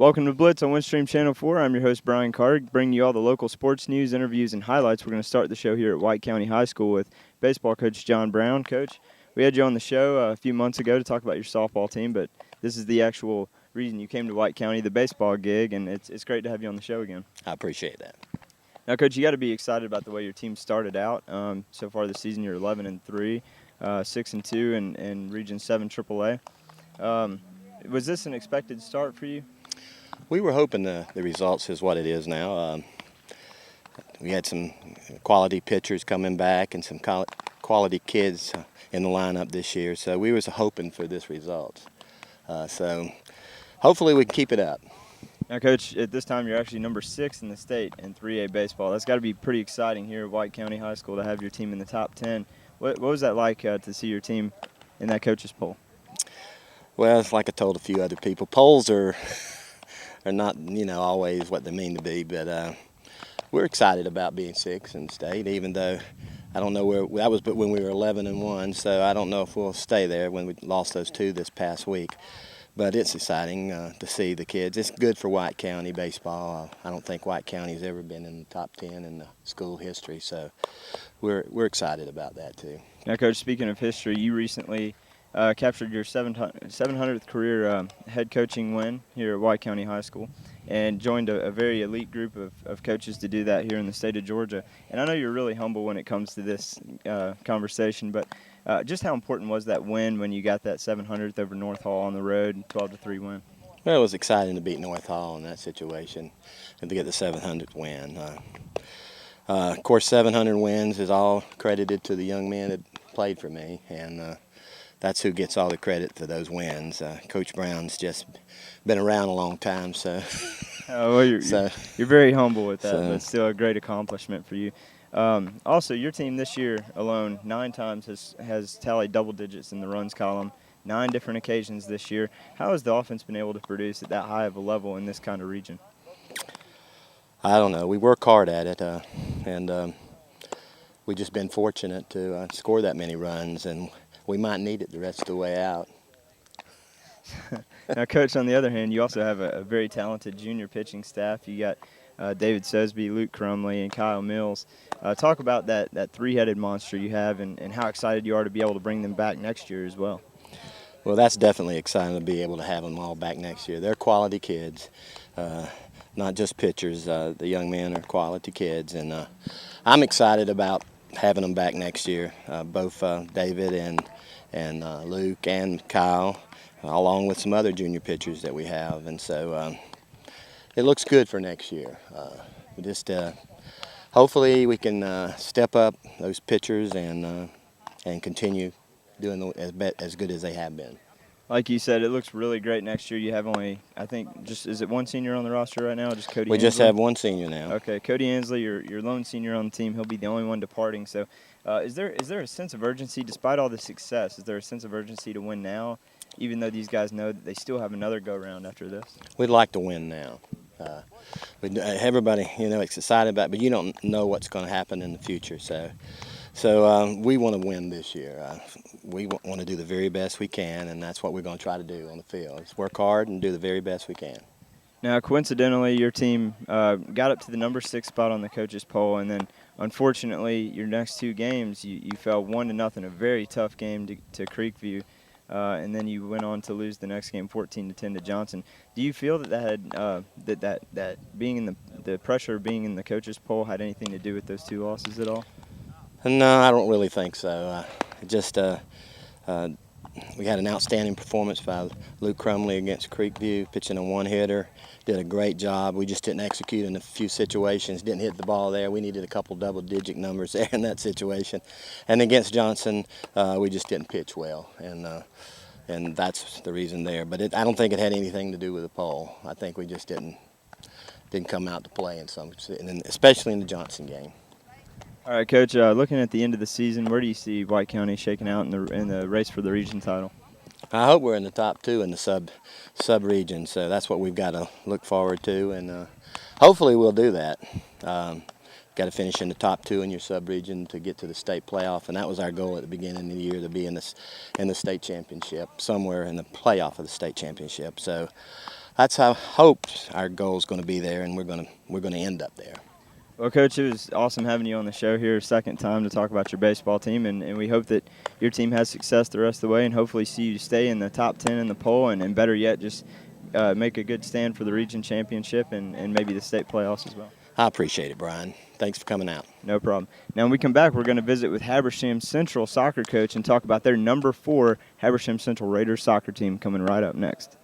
Welcome to Blitz on Windstream Channel 4. I'm your host, Brian Carter, bringing you all the local sports news, interviews, and highlights. We're going to start the show here at White County High School with baseball coach John Brown. Coach, we had you on the show a few months ago to talk about your softball team, but this is the actual reason you came to White County, the baseball gig, and it's great to have you on the show again. I appreciate that. Now, Coach, you got to be excited about the way your team started out. So far this season, you're 11-3, 6-2 in Region 7 AAA. Was this an expected start for you? We were hoping the results is what it is now. We had some quality pitchers coming back and some quality kids in the lineup this year, so we was hoping for this result. So hopefully we can keep it up. Now, Coach, at this time you're actually number 6 in the state in 3A baseball. That's got to be pretty exciting here at White County High School to have your team in the top 10. What was that like to see your team in that coaches poll? Well, it's like I told a few other people, polls are not, always what they mean to be, but we're excited about being 6th in state, even though I don't know where that was, but when we were 11-1, so I don't know if we'll stay there when we lost those 2 this past week. But it's exciting to see the kids. It's good for White County baseball. I don't think White County's ever been in the top 10 in the school history, so we're excited about that too. Now, Coach, speaking of history, you recently captured your 700th career head coaching win here at White County High School and joined a very elite group of coaches to do that here in the state of Georgia. And I know you're really humble when it comes to this conversation, but just how important was that win when you got that 700th over North Hall on the road, 12-3 win? Well, it was exciting to beat North Hall in that situation and to get the 700th win. Of course, 700 wins is all credited to the young men that played for me, and that's who gets all the credit for those wins. Coach Brown's just been around a long time, so. Well, you're very humble with that, but still a great accomplishment for you. Also, your team this year alone 9 times has tallied double digits in the runs column, 9 different occasions this year. How has the offense been able to produce at that high of a level in this kind of region? I don't know. We work hard at it, and we've just been fortunate to score that many runs, and we might need it the rest of the way out. Now, Coach, on the other hand, you also have a very talented junior pitching staff. You got David Sesby, Luke Crumley, and Kyle Mills. Talk about that three-headed monster you have and how excited you are to be able to bring them back next year as well. Well, that's definitely exciting to be able to have them all back next year. They're quality kids, not just pitchers. The young men are quality kids, and I'm excited about having them back next year, both David and Luke and Kyle, along with some other junior pitchers that we have. And so it looks good for next year. Hopefully we can step up those pitchers and continue doing as good as they have been. Like you said, it looks really great next year. You have only, I think, is it one senior on the roster right now? Just Cody We Ansley? just have one senior now. Okay, Cody Ansley, your lone senior on the team. He'll be the only one departing. So is there a sense of urgency, despite all the success, is there a sense of urgency to win now, even though these guys know that they still have another go-round after this? We'd like to win now. Everybody, is excited about it, but you don't know what's going to happen in the future. So we want to win this year. We want to do the very best we can, and that's what we're going to try to do on the field. Is work hard and do the very best we can. Now, coincidentally, your team got up to the number 6 spot on the coaches poll, and then unfortunately, your next 2 games, you fell 1-0, a very tough game to Creekview, and then you went on to lose the next game 14-10 to Johnson. Do you feel that being in the pressure of being in the coaches poll had anything to do with those 2 losses at all? No, I don't really think so. We had an outstanding performance by Luke Crumley against Creekview, pitching a 1-hitter. Did a great job. We just didn't execute in a few situations, didn't hit the ball there. We needed a couple double-digit numbers there in that situation. And against Johnson, we just didn't pitch well, and that's the reason there. But I don't think it had anything to do with the poll. I think we just didn't come out to play especially in the Johnson game. All right, Coach, looking at the end of the season, where do you see White County shaking out in the race for the region title? I hope we're in the top 2 in the sub-region, so that's what we've got to look forward to, and hopefully we'll do that. Got to finish in the top 2 in your sub-region to get to the state playoff, and that was our goal at the beginning of the year, to be in the state championship, somewhere in the playoff of the state championship. So that's how I hope our goal is going to be there, and we're going to end up there. Well, Coach, it was awesome having you on the show here a second time to talk about your baseball team, and we hope that your team has success the rest of the way and hopefully see you stay in the top 10 in the poll and better yet, just make a good stand for the region championship and maybe the state playoffs as well. I appreciate it, Brian. Thanks for coming out. No problem. Now, when we come back, we're going to visit with Habersham Central soccer coach and talk about their number 4 Habersham Central Raiders soccer team coming right up next.